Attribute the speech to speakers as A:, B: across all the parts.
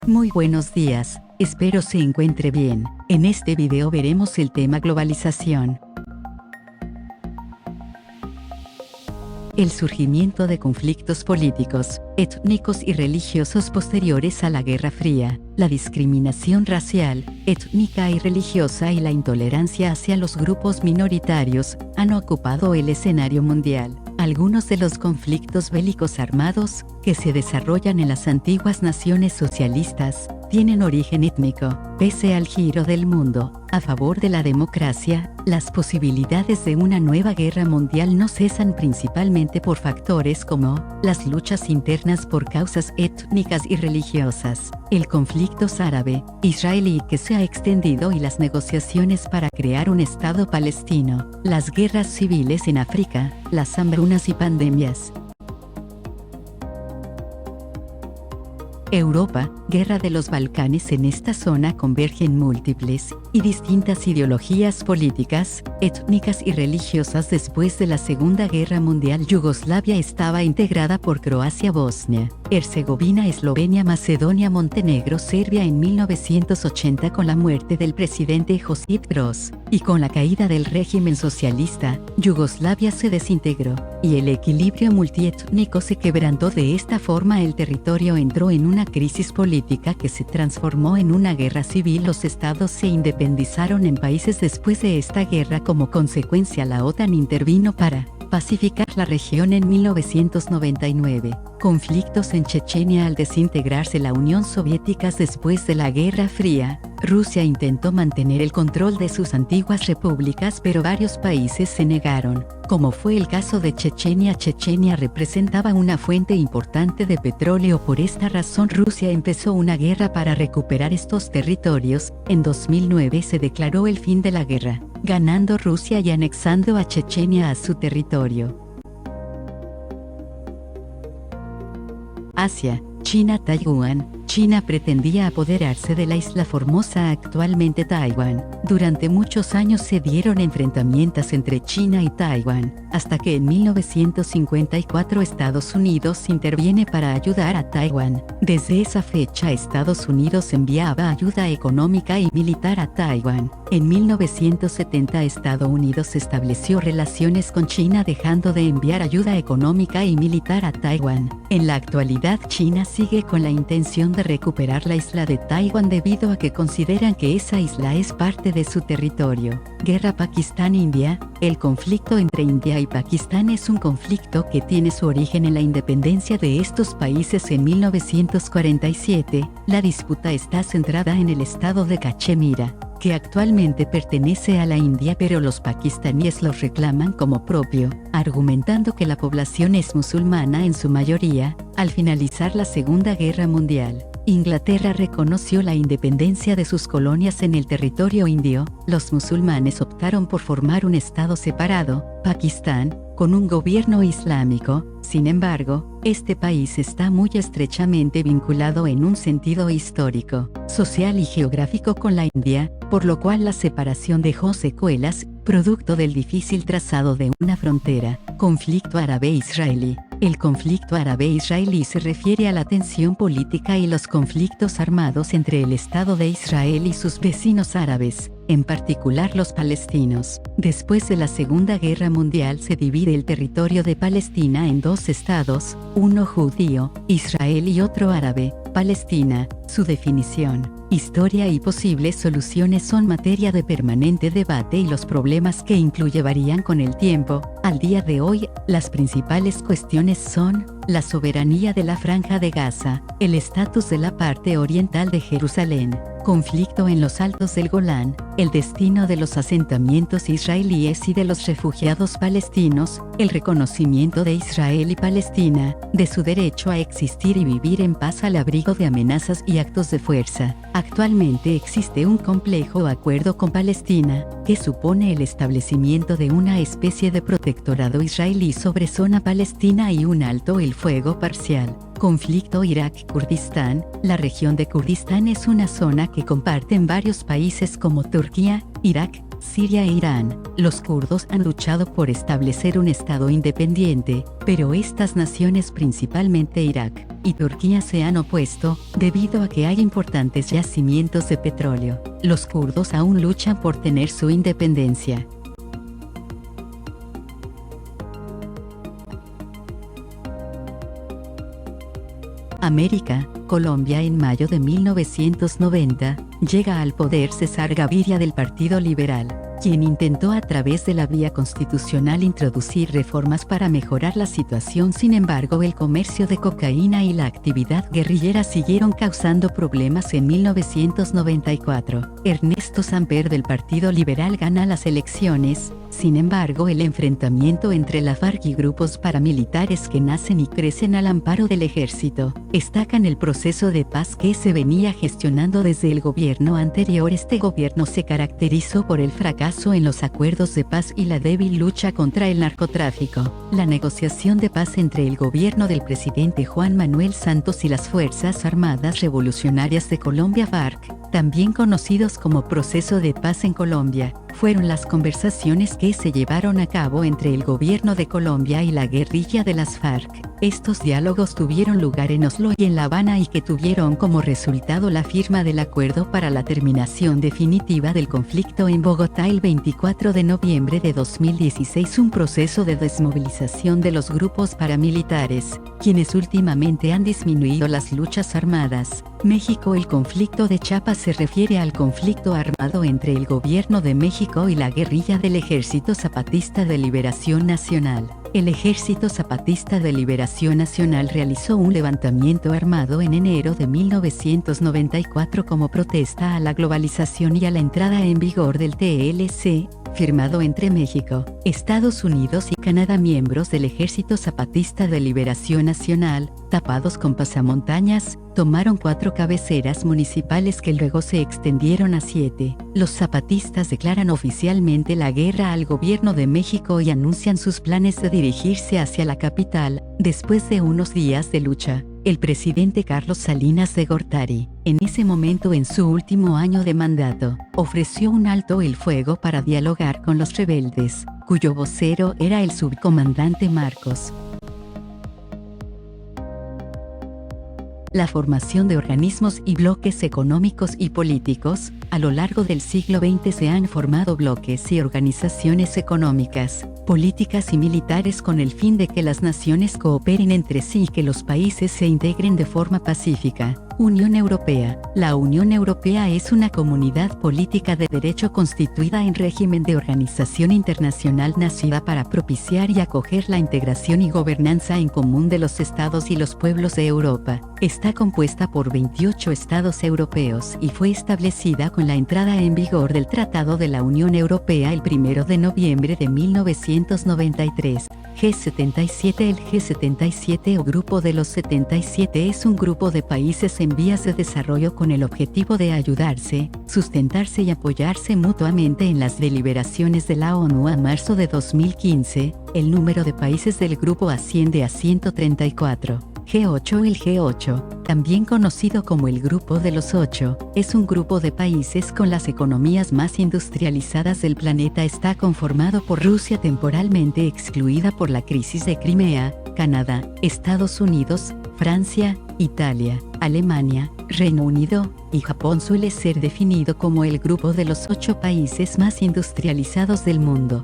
A: Muy buenos días, espero se encuentre bien. En este video veremos el tema globalización. El surgimiento de conflictos políticos, étnicos y religiosos posteriores a la Guerra Fría, la discriminación racial, étnica y religiosa y la intolerancia hacia los grupos minoritarios han ocupado el escenario mundial. Algunos de los conflictos bélicos armados que se desarrollan en las antiguas naciones socialistas tienen origen étnico. Pese al giro del mundo a favor de la democracia, las posibilidades de una nueva guerra mundial no cesan principalmente por factores como las luchas internas por causas étnicas y religiosas, el conflicto árabe-israelí que se ha extendido y las negociaciones para crear un Estado palestino, las guerras civiles en África, las hambrunas y pandemias. Europa, Guerra de los Balcanes. En esta zona convergen múltiples y distintas ideologías políticas, étnicas y religiosas. Después de la Segunda Guerra Mundial, Yugoslavia estaba integrada por Croacia, Bosnia, Herzegovina, Eslovenia, Macedonia, Montenegro, Serbia. En 1980, con la muerte del presidente Josip Broz y con la caída del régimen socialista, Yugoslavia se desintegró y el equilibrio multiétnico se quebrantó. De esta forma, el territorio entró en una crisis política que se transformó en una guerra civil. Los estados se independizaron en países después de esta guerra. Como consecuencia, la OTAN intervino para pacificar la región en 1999. Conflictos en Chechenia. Al desintegrarse la Unión Soviética después de la Guerra Fría, Rusia intentó mantener el control de sus antiguas repúblicas, pero varios países se negaron, como fue el caso de Chechenia. Chechenia representaba una fuente importante de petróleo. Por esta razón, Rusia empezó una guerra para recuperar estos territorios. En 2009 se declaró el fin de la guerra, ganando Rusia y anexando a Chechenia a su territorio. Asia, China, Taiwán. China pretendía apoderarse de la isla Formosa, actualmente Taiwán. Durante muchos años se dieron enfrentamientos entre China y Taiwán, hasta que en 1954 Estados Unidos interviene para ayudar a Taiwán. Desde esa fecha, Estados Unidos enviaba ayuda económica y militar a Taiwán. En 1970 Estados Unidos estableció relaciones con China, dejando de enviar ayuda económica y militar a Taiwán. En la actualidad, China sigue con la intención de recuperar la isla de Taiwán debido a que consideran que esa isla es parte de su territorio. Guerra Pakistán-India. El conflicto entre India y Pakistán es un conflicto que tiene su origen en la independencia de estos países en 1947. La disputa está centrada en el estado de Cachemira, que actualmente pertenece a la India, pero los pakistaníes los reclaman como propio, argumentando que la población es musulmana en su mayoría. Al finalizar la Segunda Guerra Mundial, Inglaterra reconoció la independencia de sus colonias en el territorio indio. Los musulmanes optaron por formar un estado separado, Pakistán, con un gobierno islámico. Sin embargo, este país está muy estrechamente vinculado en un sentido histórico, social y geográfico con la India, por lo cual la separación dejó secuelas, producto del difícil trazado de una frontera. Conflicto árabe-israelí. El conflicto árabe-israelí se refiere a la tensión política y los conflictos armados entre el Estado de Israel y sus vecinos árabes, en particular los palestinos. Después de la Segunda Guerra Mundial se divide el territorio de Palestina en dos estados, uno judío, Israel, y otro árabe, Palestina. Su definición, historia y posibles soluciones son materia de permanente debate y los problemas que incluye varían con el tiempo. Al día de hoy, las principales cuestiones son la soberanía de la Franja de Gaza, el estatus de la parte oriental de Jerusalén, conflicto en los Altos del Golán, el destino de los asentamientos israelíes y de los refugiados palestinos, el reconocimiento de Israel y Palestina, de su derecho a existir y vivir en paz al abrigo de amenazas y actos de fuerza. Actualmente existe un complejo acuerdo con Palestina, que supone el establecimiento de una especie de protectorado israelí sobre zona palestina y un alto el fuego parcial. Conflicto Irak-Kurdistán. La región de Kurdistán es una zona que comparten varios países como Turquía, Irak, Siria e Irán. Los kurdos han luchado por establecer un estado independiente, pero estas naciones, principalmente Irak y Turquía, se han opuesto, debido a que hay importantes yacimientos de petróleo. Los kurdos aún luchan por tener su independencia. América, Colombia. En mayo de 1990, llega al poder César Gaviria del Partido Liberal, quien intentó a través de la vía constitucional introducir reformas para mejorar la situación. Sin embargo, el comercio de cocaína y la actividad guerrillera siguieron causando problemas. En 1994, Ernesto Samper del Partido Liberal gana las elecciones. Sin embargo, el enfrentamiento entre la FARC y grupos paramilitares que nacen y crecen al amparo del ejército, destacan el proceso de paz que se venía gestionando desde el gobierno anterior. Este gobierno se caracterizó por el fracaso en los acuerdos de paz y la débil lucha contra el narcotráfico. La negociación de paz entre el gobierno del presidente Juan Manuel Santos y las Fuerzas Armadas Revolucionarias de Colombia FARC, también conocidos como Proceso de Paz en Colombia, fueron las conversaciones que se llevaron a cabo entre el gobierno de Colombia y la guerrilla de las FARC. Estos diálogos tuvieron lugar en Oslo y en La Habana y que tuvieron como resultado la firma del acuerdo para la terminación definitiva del conflicto en Bogotá el 24 de noviembre de 2016, un proceso de desmovilización de los grupos paramilitares, quienes últimamente han disminuido las luchas armadas. México. El conflicto de Chiapas se refiere al conflicto armado entre el gobierno de México y la guerrilla del Ejército Zapatista de Liberación Nacional. El Ejército Zapatista de Liberación Nacional realizó un levantamiento armado en enero de 1994 como protesta a la globalización y a la entrada en vigor del TLC, firmado entre México, Estados Unidos y Canadá. Miembros del Ejército Zapatista de Liberación Nacional, tapados con pasamontañas, tomaron 4 cabeceras municipales que luego se extendieron a 7. Los zapatistas declaran oficialmente la guerra al gobierno de México y anuncian sus planes de dirigirse hacia la capital. Después de unos días de lucha, el presidente Carlos Salinas de Gortari, en ese momento en su último año de mandato, ofreció un alto el fuego para dialogar con los rebeldes, cuyo vocero era el subcomandante Marcos. La formación de organismos y bloques económicos y políticos. A lo largo del siglo XX se han formado bloques y organizaciones económicas, políticas y militares con el fin de que las naciones cooperen entre sí y que los países se integren de forma pacífica. Unión Europea. La Unión Europea es una comunidad política de derecho constituida en régimen de organización internacional nacida para propiciar y acoger la integración y gobernanza en común de los estados y los pueblos de Europa. Está compuesta por 28 estados europeos y fue establecida con la entrada en vigor del Tratado de la Unión Europea el 1 de noviembre de 1993. G77. El G77 o Grupo de los 77 es un grupo de países en vías de desarrollo con el objetivo de ayudarse, sustentarse y apoyarse mutuamente. En las deliberaciones de la ONU a marzo de 2015, el número de países del grupo asciende a 134. G8. El G8, también conocido como el Grupo de los 8, es un grupo de países con las economías más industrializadas del planeta. Está conformado por Rusia, temporalmente excluida por la crisis de Crimea, Canadá, Estados Unidos, Francia, Italia, Alemania, Reino Unido y Japón. Suele ser definido como el grupo de los 8 países más industrializados del mundo.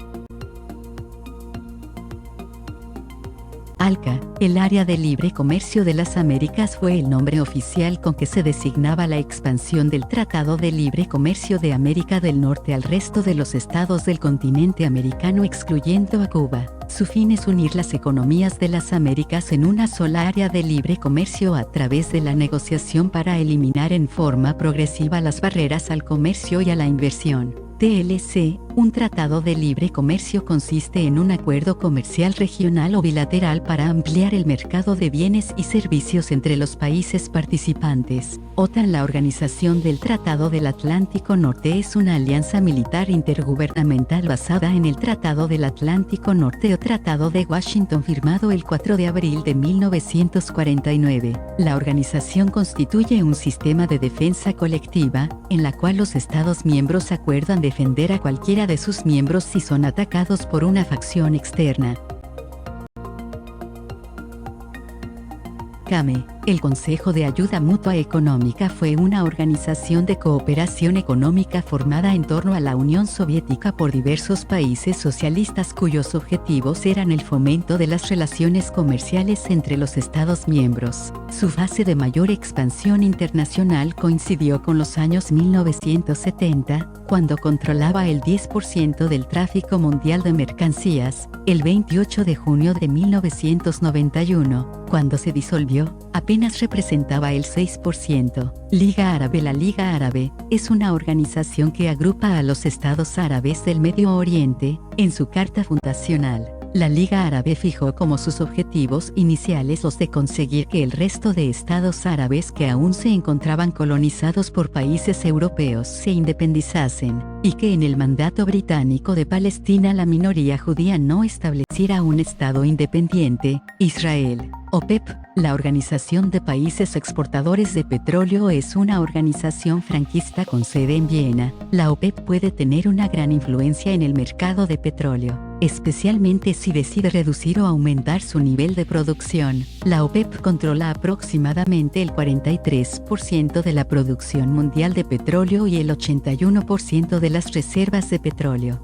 A: ALCA, el Área de Libre Comercio de las Américas, fue el nombre oficial con que se designaba la expansión del Tratado de Libre Comercio de América del Norte al resto de los estados del continente americano, excluyendo a Cuba. Su fin es unir las economías de las Américas en una sola área de libre comercio a través de la negociación para eliminar en forma progresiva las barreras al comercio y a la inversión. TLC, un tratado de libre comercio, consiste en un acuerdo comercial regional o bilateral para ampliar el mercado de bienes y servicios entre los países participantes. OTAN. La Organización del Tratado del Atlántico Norte es una alianza militar intergubernamental basada en el Tratado del Atlántico Norte o Tratado de Washington, firmado el 4 de abril de 1949. La organización constituye un sistema de defensa colectiva, en la cual los Estados miembros acuerdan defender a cualquiera de sus miembros si son atacados por una facción externa. CAME, el Consejo de Ayuda Mutua Económica, fue una organización de cooperación económica formada en torno a la Unión Soviética por diversos países socialistas cuyos objetivos eran el fomento de las relaciones comerciales entre los Estados miembros. Su fase de mayor expansión internacional coincidió con los años 1970, cuando controlaba el 10% del tráfico mundial de mercancías. El 28 de junio de 1991, cuando se disolvió, apenas representaba el 6%. Liga Árabe. La Liga Árabe es una organización que agrupa a los estados árabes del Medio Oriente. En su carta fundacional, la Liga Árabe fijó como sus objetivos iniciales los de conseguir que el resto de estados árabes que aún se encontraban colonizados por países europeos se independizasen, y que en el mandato británico de Palestina la minoría judía no estableciera un estado independiente. Israel. OPEP, la Organización de Países Exportadores de Petróleo, es una organización franquista con sede en Viena. La OPEP puede tener una gran influencia en el mercado de petróleo, especialmente si decide reducir o aumentar su nivel de producción. La OPEP controla aproximadamente el 43% de la producción mundial de petróleo y el 81% de las reservas de petróleo.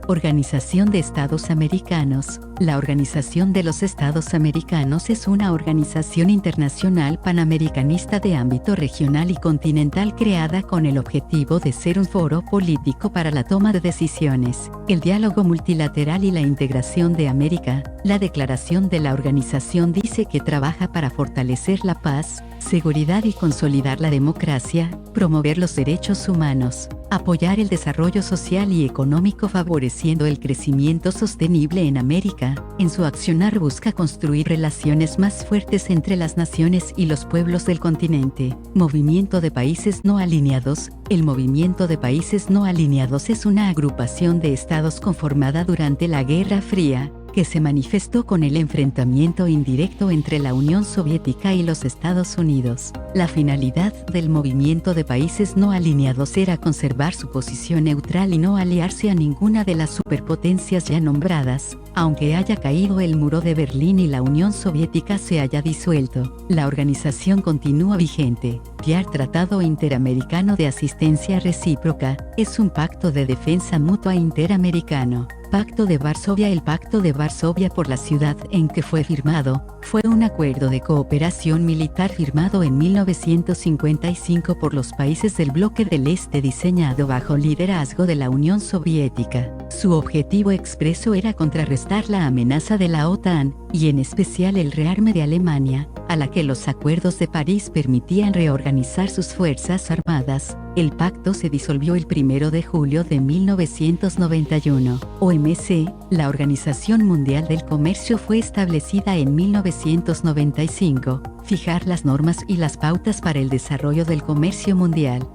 A: Organización de Estados Americanos. La Organización de los Estados Americanos es una organización internacional panamericanista de ámbito regional y continental creada con el objetivo de ser un foro político para la toma de decisiones, el diálogo multilateral y la integración de América. La declaración de la organización dice que trabaja para fortalecer la paz, seguridad y consolidar la democracia, promover los derechos humanos, apoyar el desarrollo social y económico favoreciendo el crecimiento sostenible en América. En su accionar busca construir relaciones más fuertes entre las naciones y los pueblos del continente. Movimiento de Países No Alineados. El Movimiento de Países No Alineados es una agrupación de estados conformada durante la Guerra Fría, que se manifestó con el enfrentamiento indirecto entre la Unión Soviética y los Estados Unidos. La finalidad del Movimiento de Países No Alineados era conservar su posición neutral y no aliarse a ninguna de las superpotencias ya nombradas, aunque haya caído el muro de Berlín y la Unión Soviética se haya disuelto. La organización continúa vigente. PIAR, Tratado Interamericano de Asistencia Recíproca, es un pacto de defensa mutua interamericano. Pacto de Varsovia. El Pacto de Varsovia, por la ciudad en que fue firmado, fue un acuerdo de cooperación militar firmado en 1955 por los países del bloque del Este diseñado bajo liderazgo de la Unión Soviética. Su objetivo expreso era contrarrestar la amenaza de la OTAN, y en especial el rearme de Alemania, a la que los acuerdos de París permitían reorganizar sus fuerzas armadas. El pacto se disolvió el 1 de julio de 1991. OMC, la Organización Mundial del Comercio, fue establecida en 1995, fijar las normas y las pautas para el desarrollo del comercio mundial.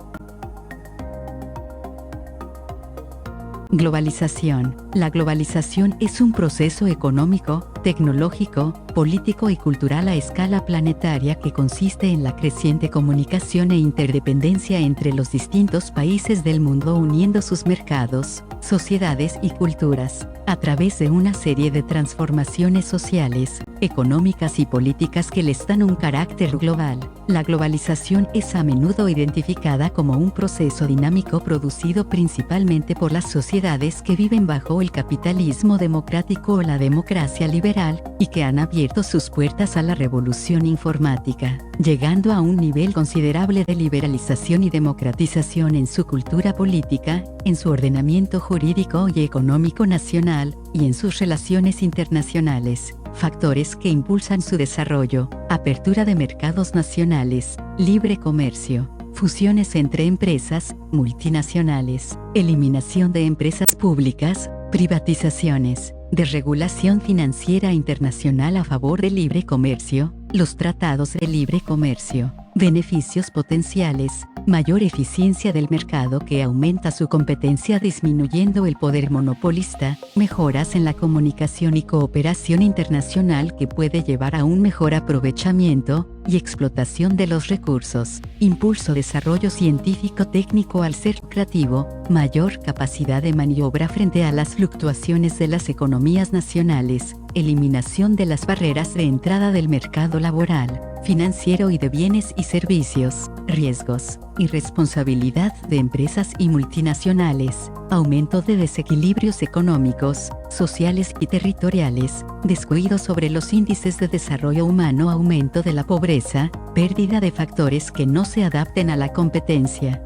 A: Globalización. La globalización es un proceso económico, tecnológico, político y cultural a escala planetaria que consiste en la creciente comunicación e interdependencia entre los distintos países del mundo uniendo sus mercados, sociedades y culturas, a través de una serie de transformaciones sociales, económicas y políticas que les dan un carácter global. La globalización es a menudo identificada como un proceso dinámico producido principalmente por las sociedades que viven bajo el capitalismo democrático o la democracia liberal, y que han abierto sus puertas a la revolución informática, llegando a un nivel considerable de liberalización y democratización en su cultura política, en su ordenamiento jurídico y económico nacional, y en sus relaciones internacionales. Factores que impulsan su desarrollo: apertura de mercados nacionales, libre comercio, fusiones entre empresas multinacionales, eliminación de empresas públicas, privatizaciones, desregulación financiera internacional a favor del libre comercio, los tratados de libre comercio, Beneficios potenciales: mayor eficiencia del mercado que aumenta su competencia disminuyendo el poder monopolista, mejoras en la comunicación y cooperación internacional que puede llevar a un mejor aprovechamiento y explotación de los recursos, impulso desarrollo científico-técnico al ser creativo, mayor capacidad de maniobra frente a las fluctuaciones de las economías nacionales, eliminación de las barreras de entrada del mercado laboral, financiero y de bienes y servicios, riesgos y responsabilidad de empresas y multinacionales, aumento de desequilibrios económicos, sociales y territoriales, descuido sobre los índices de desarrollo humano, aumento de la pobreza, pérdida de factores que no se adapten a la competencia.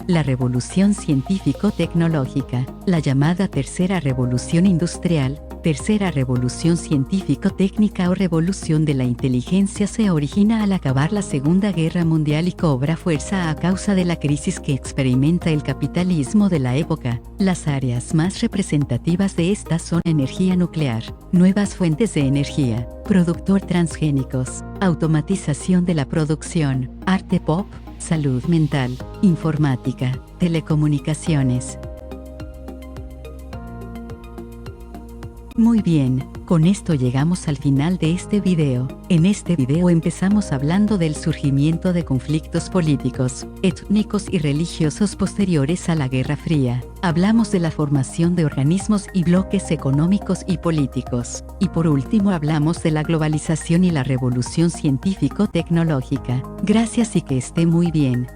A: La revolución científico-tecnológica, la llamada tercera revolución industrial, tercera revolución científico-técnica o revolución de la inteligencia se origina al acabar la Segunda Guerra Mundial y cobra fuerza a causa de la crisis que experimenta el capitalismo de la época. Las áreas más representativas de esta son energía nuclear, nuevas fuentes de energía, productor transgénicos, automatización de la producción, arte pop, salud mental, informática, telecomunicaciones. Muy bien, con esto llegamos al final de este video. En este video empezamos hablando del surgimiento de conflictos políticos, étnicos y religiosos posteriores a la Guerra Fría. Hablamos de la formación de organismos y bloques económicos y políticos. Y por último hablamos de la globalización y la revolución científico-tecnológica. Gracias y que esté muy bien.